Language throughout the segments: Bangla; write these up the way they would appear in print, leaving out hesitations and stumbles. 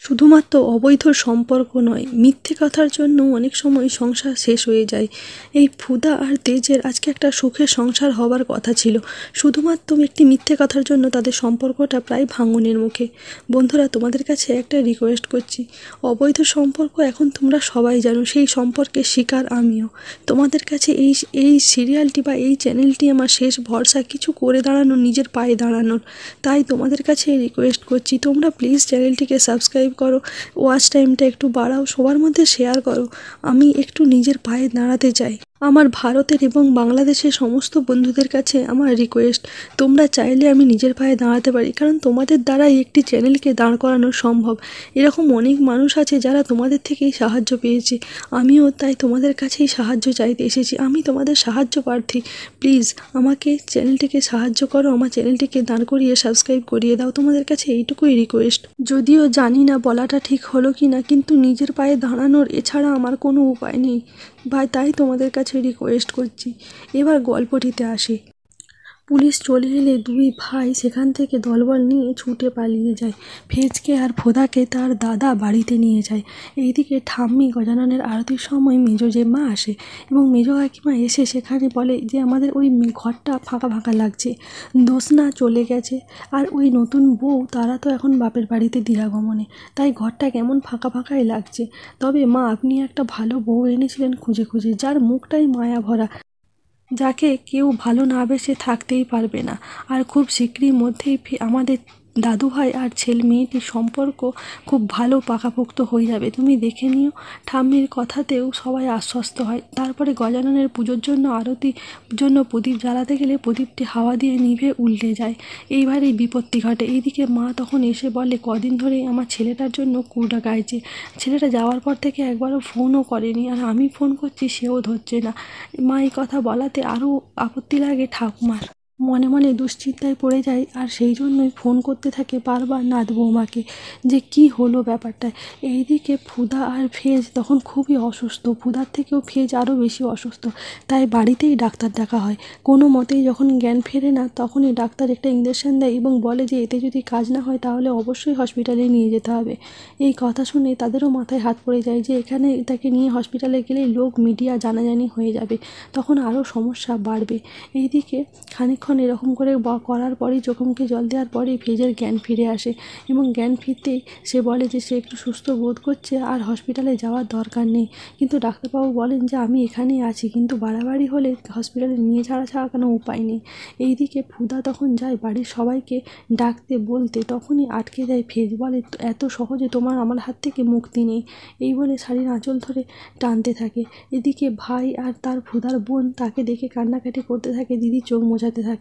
শুধুমাত্র অবৈধ সম্পর্ক নয়, মিথ্যে কথার জন্য অনেক সময় সংসার শেষ হয়ে যায়। এই ফুদা আর তেজের আজকে একটা সুখের সংসার হবার কথা ছিল, শুধুমাত্র একটি মিথ্যে কথার জন্য তাদের সম্পর্কটা প্রায় ভাঙনের মুখে। বন্ধুরা, তোমাদের কাছে একটা রিকোয়েস্ট করছি, অবৈধ সম্পর্ক এখন তোমরা সবাই জানো, সেই সম্পর্কের শিকার আমিও। তোমাদের কাছে এই সিরিয়ালটি বা এই চ্যানেলটি আমার শেষ ভরসা, কিছু করে দাঁড়ানোর, নিজের পায়ে দাঁড়ানোর। তাই তোমাদের কাছে রিকোয়েস্ট করছি, তোমরা প্লিজ চ্যানেলটিকে সাবস্ক্রাইব করো, ওয়াচ টাইমটা একটু বাড়াও, সবার মধ্যে শেয়ার করো। আমি একটু নিজের পায়ে দাঁড়াতে চাই। আমার ভারতের এবং বাংলাদেশের সমস্ত বন্ধুদের কাছে আমার রিকোয়েস্ট, তোমরা চাইলে আমি নিজের পায়ে দাঁড়াতে পারি, কারণ তোমাদের দ্বারাই একটি চ্যানেলকে দাঁড় করানো সম্ভব। এরকম অনেক মানুষ আছে যারা তোমাদের থেকেই সাহায্য পেয়েছে, আমিও তাই তোমাদের কাছেই সাহায্য চাইতে এসেছি। আমি তোমাদের সাহায্য প্রার্থী, প্লিজ আমাকে চ্যানেলটিকে সাহায্য করো, আমার চ্যানেলটিকে দাঁড় করিয়ে সাবস্ক্রাইব করিয়ে দাও, তোমাদের কাছে এইটুকুই রিকোয়েস্ট। যদিও জানি না বলাটা ঠিক হলো কি না, কিন্তু নিজের পায়ে দাঁড়ানোর এছাড়া আমার কোনো উপায় নেই ভাই, তাই তোমাদের কাছে রিকোয়েস্ট করছি। এবার গল্পটিতে আসি। পুলিশ চলে এলে দুই ভাই সেখান থেকে দলবল নিয়ে ছুটে পালিয়ে যায়। ফেজকে আর ফোদাকে তার দাদা বাড়িতে নিয়ে যায়। এইদিকে ঠাম্মি গজাননের আরতির সময় মেজো জেম্মা আসে এবং মেজো কাকিমা এসে সেখানে বলে যে আমাদের ওই ঘরটা ফাঁকা ফাঁকা লাগছে, দোসনা চলে গেছে আর ওই নতুন বউ তারা তো এখন বাপের বাড়িতে দিরাগমনে, তাই ঘরটা কেমন ফাঁকা ফাঁকাই লাগছে। তবে মা, আপনি একটা ভালো বউ এনেছিলেন খুঁজে খুঁজে, যার মুখটাই মায়া ভরা, যাকে কেউ ভালো না বেসে থাকতেই পারবে না। আর খুব শীঘ্রই মধ্যেই আমাদের দাদুভাই আর মেয়েটির সম্পর্ক খুব ভালো পাকাপোক্ত হয়ে যাবে, তুমি দেখে নিও। ঠাম্মির কথাতেও সবাই আশ্বস্ত হয়। তারপরে গজাননের পুজোর জন্য আরতির জন্য প্রদীপ জ্বালাতে গেলে প্রদীপটি হাওয়া দিয়ে নিভে উল্টে যায়, এইবারেই বিপত্তি ঘটে। এইদিকে মা তখন এসে বলে কদিন ধরেই আমার ছেলেটার জন্য কুড়া গাইছে, ছেলেটা যাওয়ার পর থেকে একবারও ফোনও করেনি, আর আমি ফোন করছি সেও ধরছে না। মা এই কথা বলাতে আরও আপত্তি লাগে ঠাকুমার, মনে মনে দুশ্চিন্তায় পড়ে যায়, আর সেই জন্যই ফোন করতে থাকে বারবার নাত বৌমাকে যে কি হলো ব্যাপারটা। এইদিকে ফুদা আর ফেজ তখন খুবই অসুস্থ, ফুদার থেকেও ফেজ আরও বেশি অসুস্থ, তাই বাড়িতেই ডাক্তার দেখা হয়। কোনো মতেই যখন জ্ঞান ফেরে না, তখনই ডাক্তার একটা ইঞ্জেকশন দেয় এবং বলে যে এতে যদি কাজ না হয় তাহলে অবশ্যই হসপিটালে নিয়ে যেতে হবে। এই কথা শুনে তাদেরও মাথায় হাত পড়ে যায় যে এখানে তাকে নিয়ে হসপিটালে গেলেই লোক মিডিয়া জানাজানি হয়ে যাবে, তখন আরও সমস্যা বাড়বে। এইদিকে খানিকক্ষণ এরকম করে করার পরেই চোখে মুখে জল দেওয়ার পরেই ফেজের জ্ঞান ফিরে আসে এবং জ্ঞান ফিরতেই সে বলে যে সে একটু সুস্থ বোধ করছে আর হসপিটালে যাওয়ার দরকার নেই। কিন্তু ডাক্তারবাবু বলেন যে আমি এখানেই আছি, কিন্তু বাড়াবাড়ি হলে হসপিটালে নিয়ে যাওয়া ছাড়া কোনো উপায় নেই। এইদিকে ফুদা তখন যায় বাড়ির সবাইকে ডাকতে বলতে, তখনই আটকে দেয় ফেজ, বলে এত সহজে তোমার আমার হাত থেকে মুক্তি নেই, এই বলে শাড়ির আঁচল ধরে টানতে থাকে। এদিকে ভাই আর তার ফুদার বোন তাকে দেখে কান্নাকাটি করতে থাকে, দিদি চোখ মোছাতে থাকে।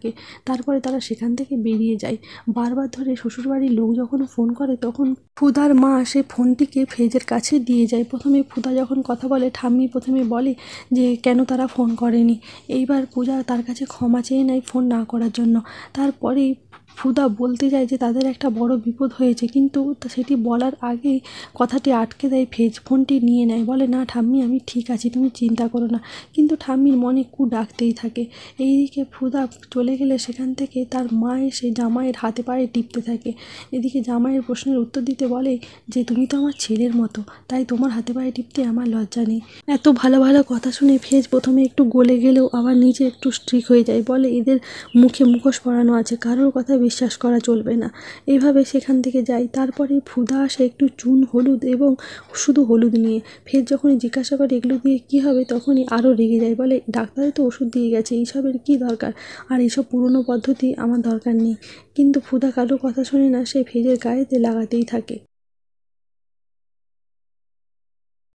তারপরে তারা সেখান থেকে বেরিয়ে যায়। বারবার ধরে শ্বশুরবাড়ির লোক যখন ফোন করে তখন ফুদার মা সে ফোনটিকে ফেজের কাছে দিয়ে যায়। প্রথমে ফুদা যখন কথা বলে, ঠাম্মি প্রথমে বলে যে কেন তারা ফোন করেনি। এইবার পূজা তার কাছে ক্ষমা চেয়ে নেয় ফোন না করার জন্য। তারপরেই ফুদা বলতে যায় যে তাদের একটা বড় বিপদ হয়েছে, কিন্তু সেটি বলার আগেই কথাটি আটকে দেয় ফেজ, ফোনটি নিয়ে নেয়, বলে না ঠাম্মি আমি ঠিক আছি, তুমি চিন্তা করো না। কিন্তু ঠাম্মির মনে ডাকতেই থাকে। এইদিকে ফুদা চলে গেলে সেখান থেকে তার মা এসে জামাইয়ের হাতে পায়ে টিপতে থাকে। এদিকে জামাইয়ের প্রশ্নের উত্তর দিতে বলে যে তুমি তো আমার ছেলের মতো, তাই তোমার হাতে পায়ে টিপতে আমার লজ্জা নেই। এত ভালো ভালো কথা শুনে ফেজ প্রথমে একটু গলে গেলেও আবার নিজে একটু স্ট্রিক হয়ে যায়, বলে এদের মুখে মুখোশ পরানো আছে, কারোর কথা বিশ্বাস করা চলবে না। এইভাবে সেখান থেকে যায়। তারপরে ফুদা আসে একটু চুন হলুদ এবং শুধু হলুদ নিয়ে। ফের যখনই জিজ্ঞাসা করে এগুলো দিয়ে কী হবে, তখনই আরও রেগে যায়, বলে ডাক্তারে তো ওষুধ দিয়ে গেছে, এইসবের কী দরকার, আর এইসব পুরনো পদ্ধতি আমার দরকার নেই। কিন্তু ফুদা কারোর কথা শোনে না, সে ফেজের গায়েতে লাগাতেই থাকে।